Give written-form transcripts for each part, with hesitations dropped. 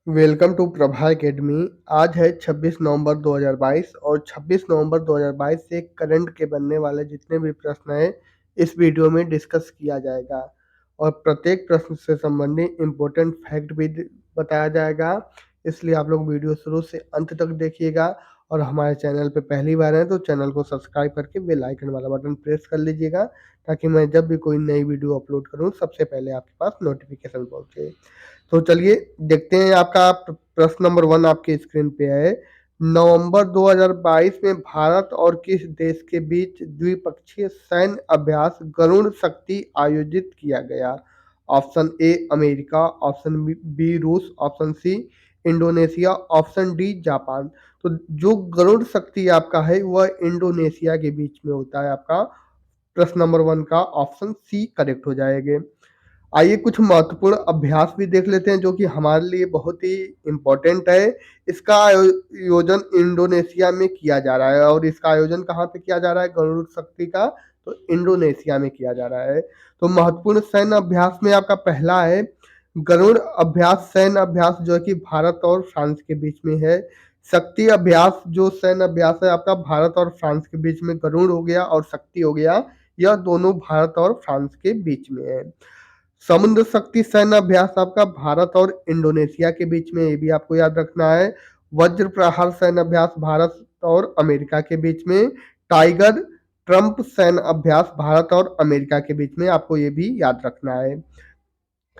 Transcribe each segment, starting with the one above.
Welcome to Prabha academy. आज है 26 नवंबर 2022 और 26 नवंबर 2022 से करंट के बनने वाले जितने भी प्रश्न हैं इस वीडियो में डिस्कस किया जाएगा और प्रत्येक प्रश्न से संबंधित इम्पोर्टेंट फैक्ट भी बताया जाएगा। इसलिए आप लोग वीडियो शुरू से अंत तक देखिएगा और हमारे चैनल पे पहली बार हैं तो चैनल को सब्सक्राइब करके बेल आइकन वाला बटन प्रेस कर लीजिएगा ताकि मैं जब भी कोई नई वीडियो अपलोड करूँ सबसे पहले आपके पास नोटिफिकेशन पहुँचे। तो चलिए देखते हैं। आपका प्रश्न नंबर 1 आपके स्क्रीन पे है। नवंबर 2022 में भारत और किस देश के बीच द्विपक्षीय सैन्य अभ्यास गरुड़ शक्ति आयोजित किया गया? Option A America, option B रूस, option C Indonesia, option D Japan. तो जो गरुड़ शक्ति आपका है वह इंडोनेशिया के बीच में होता है। आपका प्रश्न नंबर 1 का ऑप्शन सी करेक्ट हो जाएगा। आइए कुछ महत्वपूर्ण अभ्यास भी देख लेते हैं जो कि हमारे लिए बहुत ही इम्पोर्टेंट है। इसका आयोजन इंडोनेशिया में किया जा रहा है और इसका आयोजन कहाँ पे किया जा रहा है गरुड़ शक्ति का? तो इंडोनेशिया में किया जा रहा है। तो महत्वपूर्ण सैन्य अभ्यास में आपका पहला है गरुड़ अभ्यास। सैन्य अभ्यास जो है कि भारत और फ्रांस के बीच में है। शक्ति अभ्यास जो सैन्य अभ्यास है आपका भारत और फ्रांस के बीच में। गरुड़ हो गया और शक्ति हो गया, यह दोनों भारत और फ्रांस के बीच में है। समुद्र शक्ति सैन्य अभ्यास आपका भारत और इंडोनेशिया के बीच में, ये भी आपको याद रखना है। वज्र प्रहार सैन्य अभ्यास भारत और अमेरिका के बीच में। टाइगर ट्रंप सैन्य अभ्यास भारत और अमेरिका के बीच में, आपको ये भी याद रखना है।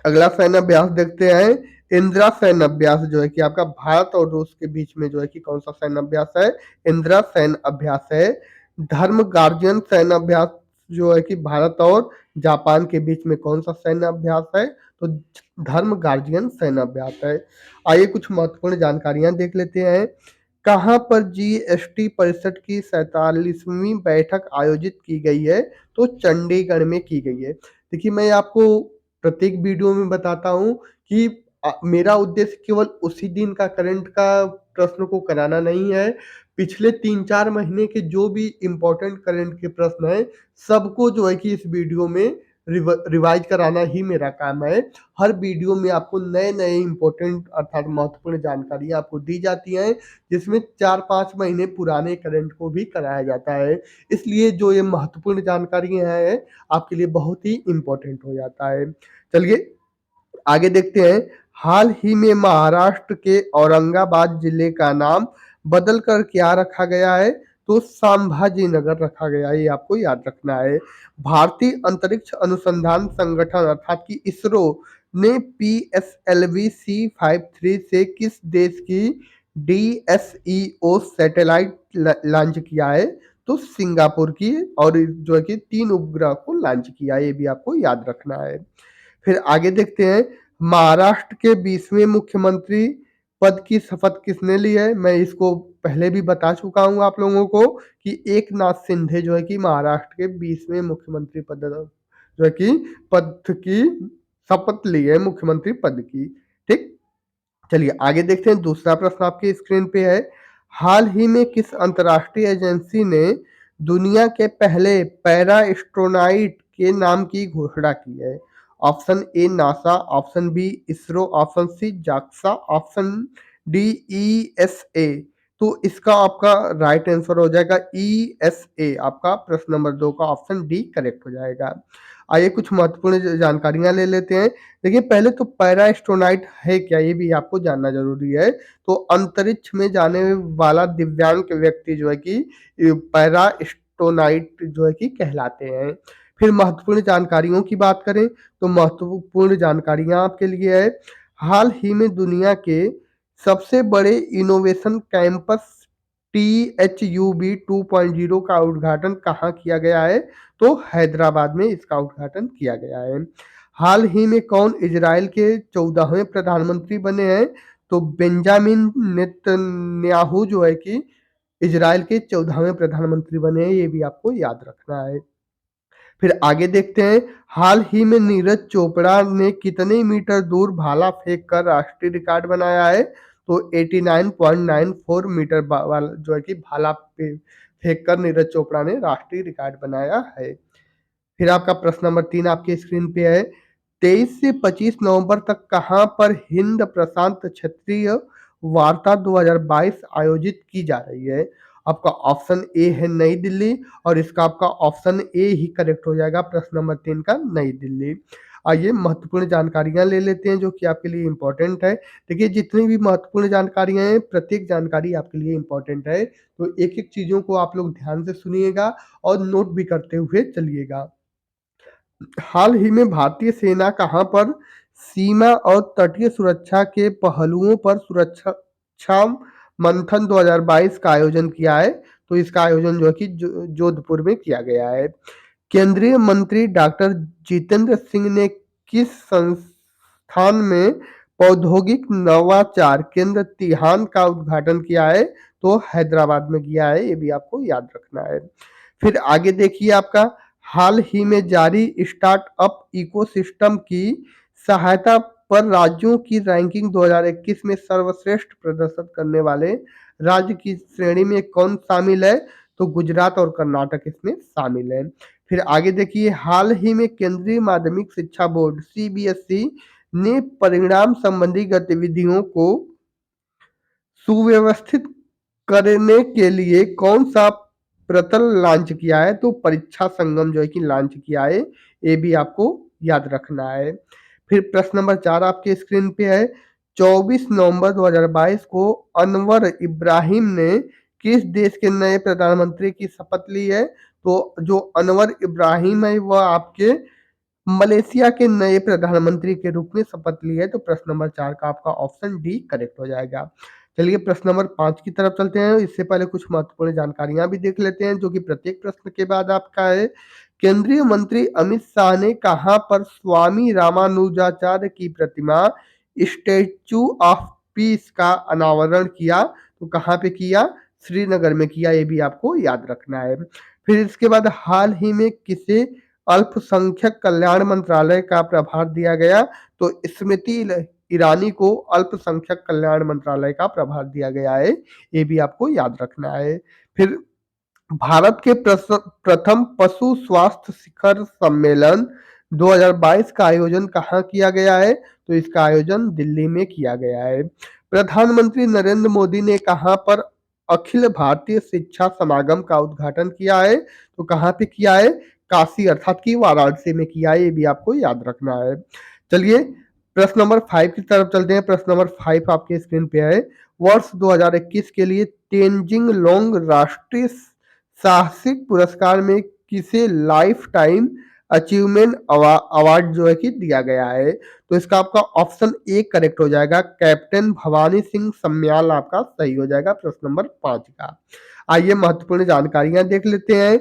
अगला सैन्य अभ्यास देखते हैं। इंदिरा सैन्य अभ्यास जो है कि आपका भारत और रूस के बीच में जो है कि कौन सा सैन्य अभ्यास है? इंदिरा सैन्य अभ्यास है। धर्म गार्जियन सैन्य अभ्यास जो है कि भारत और जापान के बीच में कौन सा सैन्य अभ्यास है? तो धर्म गार्जियन सैन्य अभ्यास है। आइए कुछ महत्वपूर्ण जानकारियां देख लेते हैं। कहाँ पर जीएसटी परिषद की 47वीं बैठक आयोजित की गई है? तो चंडीगढ़ में की गई है। देखिए मैं आपको प्रत्येक वीडियो में बताता हूँ कि मेरा उद्देश्य केवल उसी दिन का करंट का प्रश्न को कराना नहीं है। पिछले 3-4 महीने के जो भी इम्पोर्टेंट करंट के प्रश्न हैं सबको जो है कि इस वीडियो में रिवाइज कराना ही मेरा काम है। हर वीडियो में आपको नए-नए इम्पोर्टेंट अर्थात महत्वपूर्ण जानकारियाँ आपको दी जाती हैं जिसमें 4-5 महीने पुराने करंट को भी कराया जाता है। इसलिए जो ये महत्वपूर्ण जानकारियाँ हैं आपके लिए बहुत ही इम्पोर्टेंट हो जाता है। चलिए आगे देखते हैं। हाल ही में महाराष्ट्र के औरंगाबाद जिले का नाम बदलकर क्या रखा गया है? तो संभाजी नगर रखा गया है, ये आपको याद रखना है। भारतीय अंतरिक्ष अनुसंधान संगठन अर्थात कि इसरो ने पीएसएलवी C53 से किस देश की डीएसईओ सैटेलाइट लॉन्च किया है? तो सिंगापुर की, और जो है कि 3 उपग्रह को लॉन्च किया है, ये भी आपको याद रखना है। फिर आगे देखते हैं। महाराष्ट्र के 20वें मुख्यमंत्री पद की शपथ किसने ली है? मैं इसको पहले भी बता चुका हूँ आप लोगों को कि एकनाथ शिंदे जो है कि महाराष्ट्र के 20वें मुख्यमंत्री पद जो है कि पद की शपथ ली है मुख्यमंत्री पद की। ठीक, चलिए आगे देखते हैं। दूसरा प्रश्न आपके स्क्रीन पे है। हाल ही में किस अंतर्राष्ट्रीय एजेंसी ने दुनिया के पहले पैरा एस्ट्रोनॉट के नाम की घोषणा की है? Option A NASA, option B ISRO, option C JAXA, option D ESA. तो इसका आपका राइट आंसर हो जाएगा ईएसए। आपका प्रश्न नंबर 2 का ऑप्शन डी करेक्ट हो जाएगा। आइए कुछ महत्वपूर्ण जानकारियां ले लेते हैं। देखिए पहले तो पैरा एस्ट्रोनॉट है क्या, ये भी आपको जानना जरूरी है। तो अंतरिक्ष में जाने वाला दिव्यांग व्यक्ति जो है कि पैरा एस्ट्रोनॉट जो है कि कहलाते हैं। फिर महत्वपूर्ण जानकारियों की बात करें तो महत्वपूर्ण जानकारियां आपके लिए है। हाल ही में दुनिया के सबसे बड़े इनोवेशन कैंपस THUB 2.0 का उद्घाटन कहाँ किया गया है? तो हैदराबाद में इसका उद्घाटन किया गया है। हाल ही में कौन इजराइल के 14वें प्रधानमंत्री बने हैं? तो बेंजामिन नेतन्याहू जो है कि इजराइल के 14वें प्रधानमंत्री बने हैं, ये भी आपको याद रखना है। फिर आगे देखते हैं। हाल ही में नीरज चोपड़ा ने कितने मीटर दूर भाला फेंक कर राष्ट्रीय रिकॉर्ड बनाया है? तो 89.94 मीटर वाला जो है कि भाला फेंक कर नीरज चोपड़ा ने राष्ट्रीय रिकॉर्ड बनाया है। फिर आपका प्रश्न नंबर 3 आपके स्क्रीन पे है। 23 से 25 नवंबर तक कहाँ पर हिंद प्रशांत क्षेत्रीय वार्ता 2022 आयोजित की जा रही है? आपका ऑप्शन ए है नई दिल्ली और इसका आपका ऑप्शन ए ही करेक्ट हो जाएगा, प्रश्न नंबर 3 का नई दिल्ली। आइए महत्वपूर्ण जानकारियाँ ले लेते हैं जो कि आपके लिए इम्पोर्टेंट है। देखिए जितनी भी महत्वपूर्ण जानकारियाँ हैं, प्रत्येक जानकारी आपके लिए इम्पोर्टेंट है, तो एक-एक चीज़ों को आप लोग ध्यान से सुनिएगा और नोट भी करते हुए चलिएगा। हाल ही में भारतीय सेना कहाँ पर सीमा और तटीय सुरक्षा के पहलुओं पर सुरक्षा मंथन 2022 का आयोजन किया है। तो इसका आयोजन जो है कि जोधपुर में किया गया है। केंद्रीय मंत्री डॉक्टर जितेंद्र सिंह ने किस संस्थान में औद्योगिक नवाचार केंद्र तिहान का उद्घाटन किया है? तो हैदराबाद में किया है, ये भी आपको याद रखना है। फिर आगे देखिए आपका हाल ही में जारी स्टार्टअप इकोसिस्टम की सहायता पर राज्यों की रैंकिंग 2021 में सर्वश्रेष्ठ प्रदर्शन करने वाले राज्य की श्रेणी में कौन शामिल है? तो गुजरात और कर्नाटक इसमें शामिल है। फिर आगे देखिए हाल ही में केंद्रीय माध्यमिक शिक्षा बोर्ड सीबीएसई ने परिणाम संबंधी गतिविधियों को सुव्यवस्थित करने के लिए कौन सा प्रतल लॉन्च किया है? तो परीक्षा संगम जो है कि लॉन्च किया है, ये भी आपको याद रखना है। फिर प्रश्न नंबर 4 आपके स्क्रीन पे है, 24 नवंबर 2022 को अनवर इब्राहिम ने किस देश के नए प्रधानमंत्री की शपथ ली है? तो जो अनवर इब्राहिम है वह आपके मलेशिया के नए प्रधानमंत्री के रूप में शपथ ली है। तो प्रश्न नंबर 4 का आपका ऑप्शन डी करेक्ट हो जाएगा। चलिए प्रश्न नंबर 5 की तरफ चलते हैं। इससे पहले कुछ महत्वपूर्ण जानकारियां भी देख लेते हैं जो कि प्रत्येक प्रश्न के बाद आपका है। केंद्रीय मंत्री अमित शाह ने कहां पर स्वामी रामानुजाचार्य की प्रतिमा स्टैचू ऑफ पीस का अनावरण किया? तो कहां पे किया? श्रीनगर में किया, ये भी आपको याद रखना है। फिर इसके बाद हाल ही में किसे अल्पसंख्यक कल्याण मंत्रालय का प्रभार दिया गया? तो स्मृति ईरानी को अल्पसंख्यक कल्याण मंत्रालय का प्रभार दिया गया है, ये भी आपको याद रखना है। फिर भारत के प्रथम पशु स्वास्थ्य शिखर सम्मेलन 2022 का आयोजन कहाँ किया गया है? तो इसका आयोजन दिल्ली में किया गया है। प्रधानमंत्री नरेंद्र मोदी ने कहाँ पर अखिल भारतीय शिक्षा समागम का उद्घाटन किया है? तो कहाँ पे किया है? काशी अर्थात कि वाराणसी में किया है, ये भी आपको याद रखना है। चलिए प्रश्न नंबर 5 की तरफ चलते हैं। प्रश्न नंबर 5 आपके स्क्रीन पे है, वर्ष 2021 के लिए तेंजिंग लोंग राष्ट्रीय साहसिक पुरस्कार में किसे लाइफ टाइम अचीवमेंट अवार्ड जो है कि दिया गया है? तो इसका आपका ऑप्शन ए करेक्ट हो जाएगा, कैप्टन भवानी सिंह सम्याल आपका सही हो जाएगा प्रश्न नंबर 5 का। आइए महत्वपूर्ण जानकारियां देख लेते हैं।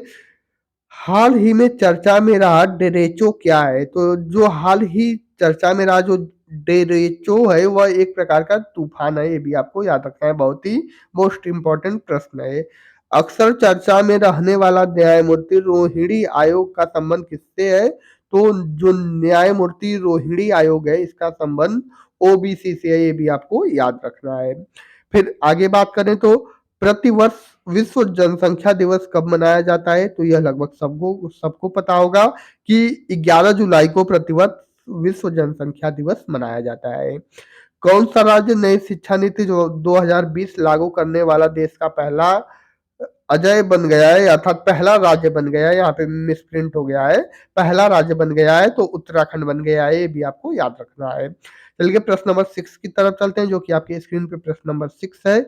हाल ही में चर्चा में रहा डेरेचो क्या है? तो जो हाल ही चर्चा में रहा जो डेरेचो है वह एक प्रकार का तूफान है, ये भी आपको याद रखना है, बहुत ही मोस्ट इम्पोर्टेंट प्रश्न है। अक्सर चर्चा में रहने वाला न्यायमूर्ति रोहिणी आयोग का संबंध किससे है? तो जो न्यायमूर्ति रोहिणी आयोग है इसका संबंध ओबीसी से है, ये भी आपको याद रखना है। फिर आगे बात करें तो प्रतिवर्ष विश्व जनसंख्या दिवस कब मनाया जाता है? तो यह लगभग सबको सबको पता होगा कि 11 जुलाई को प्रतिवर्ष विश्व जनसंख्या दिवस मनाया जाता है। कौन सा राज्य नई शिक्षा नीति जो 2020 लागू करने वाला देश का पहला अजय बन गया है, अर्थात पहला राज्य बन गया है? यहाँ पे मिसप्रिंट हो गया है, पहला राज्य बन गया है तो उत्तराखंड बन गया है, ये भी आपको याद रखना है। चलिए प्रश्न नंबर 6 की तरफ चलते हैं जो कि आपके स्क्रीन पे प्रश्न नंबर 6 है।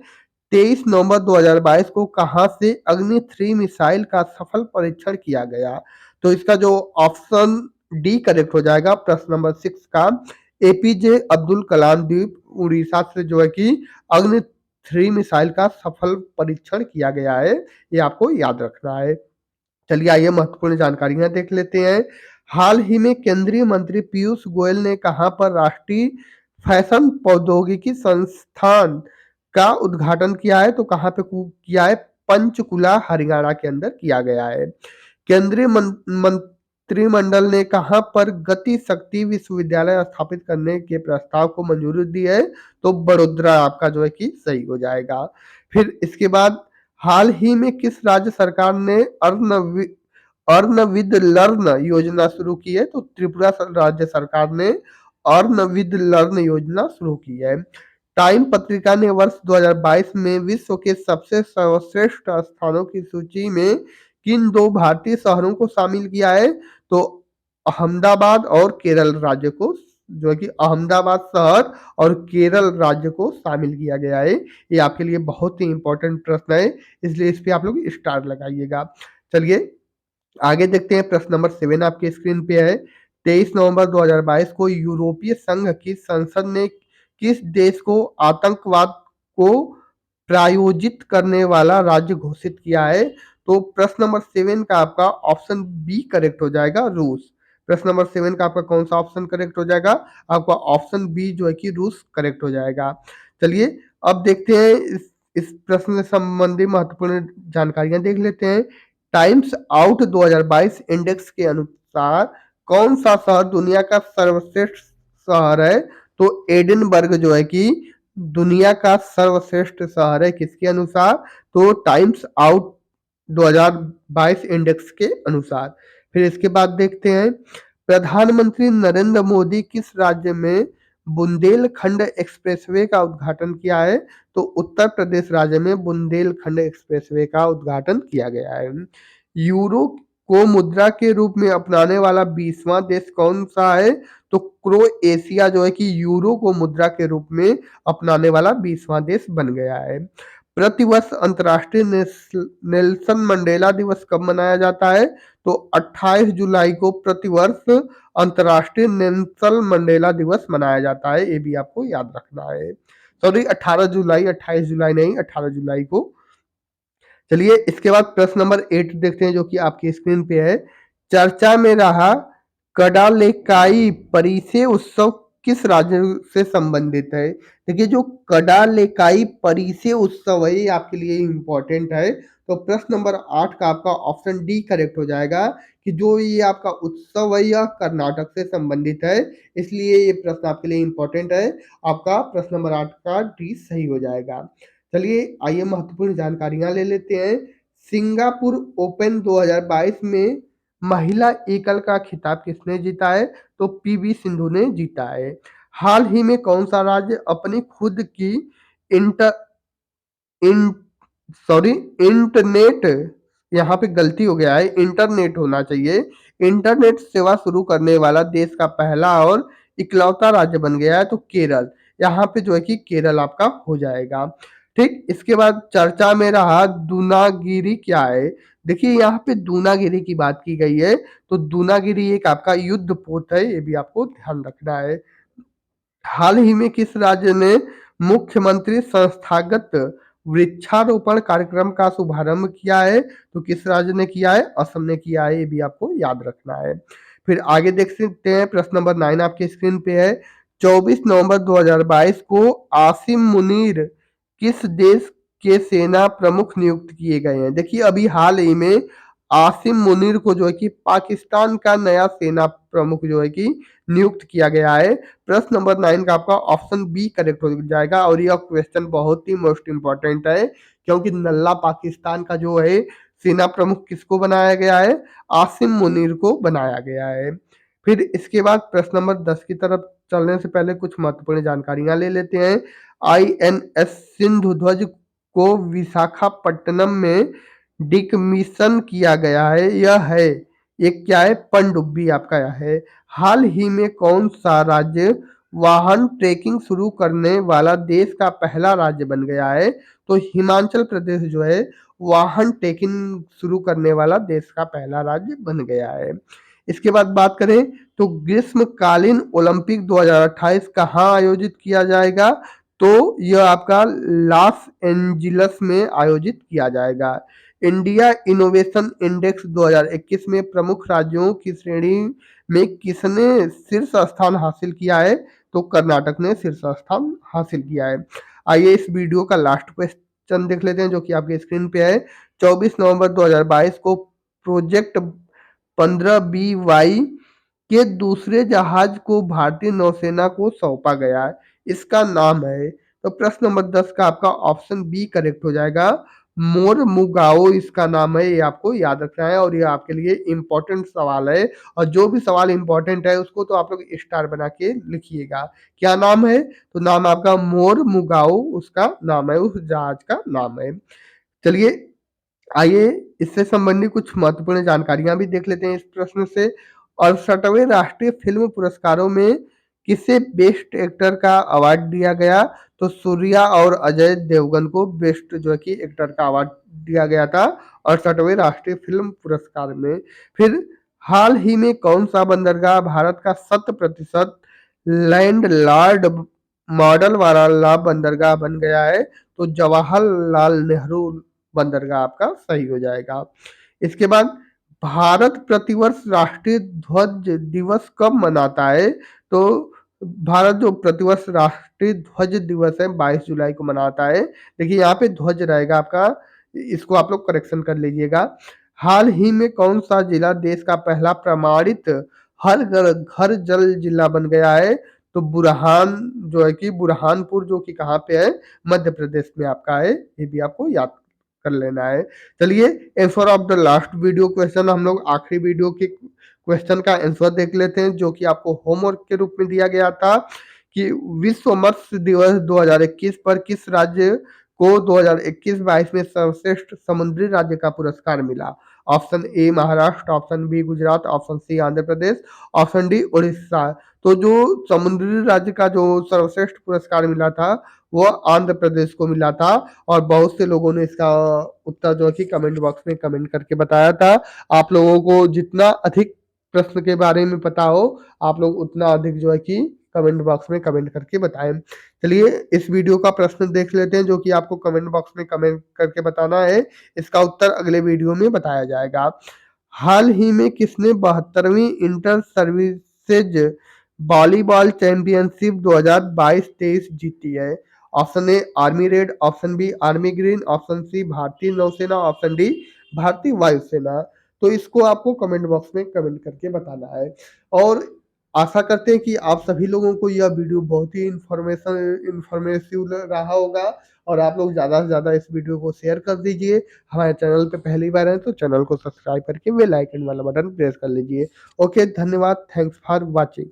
23 नवंबर 2022 को कहां से अग्नि 3 मिसाइल का सफल परीक्षण किया गया? तो इसका जो ऑप्शन डी करेक्ट हो जाएगा प्रश्न नंबर 6 का, एपीजे अब्दुल कलाम द्वीप उड़ीसा से जो है कि अग्नि 3 मिसाइल का सफल परीक्षण किया गया है, ये आपको याद रखना है। चलिए आइए महत्वपूर्ण जानकारियां देख लेते हैं। हाल ही में केंद्रीय मंत्री पीयूष गोयल ने कहां पर राष्ट्रीय फैशन प्रौद्योगिकी संस्थान का उद्घाटन किया है? तो कहां पे किया है? पंचकुला हरियाणा के अंदर किया गया है। केंद्रीय मंत्रिमंडल ने कहां पर गति शक्ति विश्वविद्यालय स्थापित करने के प्रस्ताव को मंजूरी दी है? तो बड़ोदरा आपका जो है कि सही हो जाएगा। फिर इसके बाद हाल ही में किस राज्य सरकार ने अर्न विद लर्न योजना शुरू की है, तो त्रिपुरा राज्य सरकार ने अर्न विद लर्न योजना शुरू की है। टाइम पत्रिका ने वर्ष 2022 में विश्व के सबसे सर्वश्रेष्ठ स्थानों की सूची में किन दो भारतीय शहरों को शामिल किया है, तो अहमदाबाद और केरल राज्य को, जो है कि अहमदाबाद शहर और केरल राज्य को शामिल किया गया है। ये आपके लिए बहुत ही इंपॉर्टेंट प्रश्न है, इसलिए इस पे आप लोग स्टार लगाइएगा। चलिए आगे देखते हैं, प्रश्न नंबर 7 आपके स्क्रीन पे है। 23 नवंबर 2022 को यूरोपीय संघ की संसद ने किस देश को आतंकवाद को प्रायोजित करने वाला राज्य घोषित किया है, तो प्रश्न नंबर 7 का आपका ऑप्शन बी करेक्ट हो जाएगा, रूस। प्रश्न नंबर 7 का आपका कौन सा ऑप्शन करेक्ट हो जाएगा, आपका ऑप्शन बी जो है कि रूस करेक्ट हो जाएगा। चलिए अब देखते हैं इस प्रश्न से संबंधित महत्वपूर्ण जानकारियां देख लेते हैं। टाइम्स आउट 2022 इंडेक्स के अनुसार कौन सा शहर दुनिया का सर्वश्रेष्ठ शहर है, तो एडिनबर्ग जो है कि दुनिया का सर्वश्रेष्ठ शहर है, किसके अनुसार, तो टाइम्स आउट 2022 इंडेक्स के अनुसार। फिर इसके बाद देखते हैं, प्रधानमंत्री नरेंद्र मोदी किस राज्य में बुंदेलखंड एक्सप्रेसवे का उद्घाटन किया है, तो उत्तर प्रदेश राज्य में बुंदेलखंड एक्सप्रेसवे का उद्घाटन किया गया है। यूरो को मुद्रा के रूप में अपनाने वाला 20वां देश कौन सा है, तो क्रोएशिया जो है कि यूरो को मुद्रा के रूप में अपनाने वाला 20वां देश बन गया है। प्रतिवर्ष अंतर्राष्ट्रीय नेल्सन मंडेला दिवस कब मनाया जाता है, तो 28 जुलाई को प्रतिवर्ष अंतर्राष्ट्रीय नेल्सन मंडेला दिवस मनाया जाता है, ये भी आपको याद रखना है। सॉरी 18 जुलाई, 28 जुलाई नहीं, 18 जुलाई को। चलिए इसके बाद प्रश्न नंबर 8 देखते हैं, जो कि आपकी स्क्रीन पे है। चर्चा में रहा कडालेकाई परिसे उत्सव किस राज्य से संबंधित है। देखिए जो कडालेकाई परिसे उत्सव है, ये आपके लिए इम्पोर्टेंट है, तो प्रश्न नंबर 8 का आपका ऑप्शन डी करेक्ट हो जाएगा कि जो ये आपका उत्सव है यह कर्नाटक से संबंधित है, इसलिए ये प्रश्न आपके लिए इम्पोर्टेंट है। आपका प्रश्न नंबर 8 का डी सही हो जाएगा। चलिए आइए महत्वपूर्ण जानकारियां ले लेते हैं। सिंगापुर ओपन 2022 में महिला एकल का खिताब किसने जीता है, तो पीवी सिंधु ने जीता है। हाल ही में कौन सा राज्य अपनी खुद की इंटर इन सॉरी इंटरनेट, यहाँ पे गलती हो गया है, इंटरनेट होना चाहिए, इंटरनेट सेवा शुरू करने वाला देश का पहला और इकलौता राज्य बन गया है, तो केरल। यहाँ पे जो है कि केरल आपका हो जाएगा। ठीक, इसके बाद चर्चा में रहा दूनागिरी क्या है। देखिए यहाँ पे दूनागिरी की बात की गई है, तो दूनागिरी एक आपका युद्ध पोत है, ये भी आपको ध्यान रखना है। हाल ही में किस राज्य ने मुख्यमंत्री संस्थागत वृक्षारोपण कार्यक्रम का शुभारंभ किया है, तो किस राज्य ने किया है, असम ने किया है, ये भी आपको याद रखना है। फिर आगे देख सकते हैं, प्रश्न नंबर 9 आपके स्क्रीन पे है। 24 नवंबर 2022 को आसिम मुनीर किस देश के सेना प्रमुख नियुक्त किए गए हैं। देखिए अभी हाल ही में आसिम मुनीर को जो है कि पाकिस्तान का नया सेना प्रमुख जो है कि नियुक्त किया गया है। प्रश्न नंबर 9 का आपका ऑप्शन बी करेक्ट हो जाएगा, और यह क्वेश्चन बहुत ही मोस्ट इंपॉर्टेंट है, क्योंकि नल्ला पाकिस्तान का जो है सेना प्रमुख किसको बनाया गया है, आसिम मुनीर को बनाया गया है। फिर इसके बाद प्रश्न नंबर 10 की तरफ चलने से पहले कुछ महत्वपूर्ण जानकारियां ले लेते हैं। INS सिंधु ध्वज को विशाखापट्टनम में डिकमीशन किया गया है, यह है एक क्या है, पनडुब्बी आपका यह है। हाल ही में कौन सा राज्य वाहन ट्रेकिंग शुरू करने वाला देश का पहला राज्य बन गया है, तो हिमाचल प्रदेश जो है वाहन ट्रेकिंग शुरू करने वाला देश का पहला राज्य बन गया है। इसके बाद बात करें तो ग्रीष्मकालीन ओलंपिक 2028 कहाँ आयोजित किया जाएगा, तो यह आपका लॉस एंजिल्स में आयोजित किया जाएगा। इंडिया इनोवेशन इंडेक्स 2021 में प्रमुख राज्यों की श्रेणी में किसने शीर्ष स्थान हासिल किया है, तो कर्नाटक ने शीर्ष स्थान हासिल किया है। आइए इस वीडियो का लास्ट क्वेश्चन देख लेते हैं, जो कि आपके स्क्रीन पे है। 24 नवंबर 2022 को प्रोजेक्ट 15BY के दूसरे जहाज को भारतीय नौसेना को सौंपा गया है, इसका नाम है, तो प्रश्न नंबर 10 का आपका ऑप्शन बी करेक्ट हो जाएगा, मोरमुगाओ इसका नाम है, ये आपको याद रखना है और ये आपके लिए इम्पोर्टेंट सवाल है। और जो भी सवाल इम्पोर्टेंट है उसको तो आप लोग स्टार बना के लिखिएगा। क्या नाम है? तो नाम आपका मोरमुगाओ उसका नाम है, उस जहाज का नाम है। चलिए आइए इससे संबंधित कुछ महत्वपूर्ण जानकारियां भी देख लेते हैं इस प्रश्न से। 68वें राष्ट्रीय फिल्म पुरस्कारों में किसे बेस्ट एक्टर का अवार्ड दिया गया? तो सूर्या और अजय देवगन को बेस्ट जो है कि एक्टर का अवार्ड दिया गया था 68वें राष्ट्रीय फिल्म पुरस्कार में। फिर हाल ही में कौन सा बंदरगाह भारत का 100% लैंडलॉर्ड मॉडल वाला बंदरगाह बन गया है? तो जवाहरलाल नेहरू बंदरगाह आपका सही हो जाएगा। इसके बाद भारत प्रतिवर्ष राष्ट्रीय ध्वज दिवस कब मनाता है? तो भारत जो प्रतिवर्ष राष्ट्रीय ध्वज दिवस है 22 जुलाई को मनाता है। देखिए यहाँ पे ध्वज रहेगा आपका, इसको आप लोग करेक्शन कर लीजिएगा। हाल ही में कौन सा जिला देश का पहला प्रमाणित हर घर जल जिला बन गया है? तो बुरहान जो है कि बुरहानपुर जो कि कहाँ पे है? मध्य प्रदेश में आपका है, ये भी आपको याद कर लेना है। चलिए answer of the last video question, हम लोग आखिरी वीडियो के क्वेश्चन का आंसर देख लेते हैं जो कि आपको होमवर्क के रूप में दिया गया था कि विश्व मत्स्य दिवस 2021 पर किस राज्य को 2021-22 में सर्वश्रेष्ठ समुद्री राज्य का पुरस्कार मिला? Option A Maharashtra, option B Gujarat, option C Andhra Pradesh, option D Orissa. तो जो समुद्री राज्य का जो सर्वश्रेष्ठ पुरस्कार मिला था वो आंध्र प्रदेश को मिला था। और बहुत से लोगों ने इसका उत्तर जो है कि कमेंट बॉक्स में कमेंट करके बताया था। आप लोगों को जितना अधिक प्रश्न के बारे में पता हो आप लोग उतना अधिक जो है कि कमेंट बॉक्स में कमेंट करके बताएं। चलिए इस वीडियो का प्रश्न देख लेते हैं जो कि आपको कमेंट बॉक्स में कमेंट करके बताना है। इसका उत्तर अगले वीडियो में बताया जाएगा। हाल ही में किसने 72वीं इंटर सर्विसेज वॉलीबॉल चैंपियनशिप 2022-23 जीती है? Option A army red, option B army green, option C भारतीय नौसेना, ऑप्शन डी भारतीय वायुसेना। तो इसको आपको कमेंट बॉक्स में कमेंट करके बताना है। और आशा करते हैं कि आप सभी लोगों को यह वीडियो बहुत ही इंफॉर्मेटिव रहा होगा और आप लोग ज़्यादा से ज़्यादा इस वीडियो को शेयर कर दीजिए। हमारे चैनल पे पहली बार है तो चैनल को सब्सक्राइब करके बेल आइकन वाला बटन प्रेस कर लीजिए। ओके, धन्यवाद। Thanks for watching.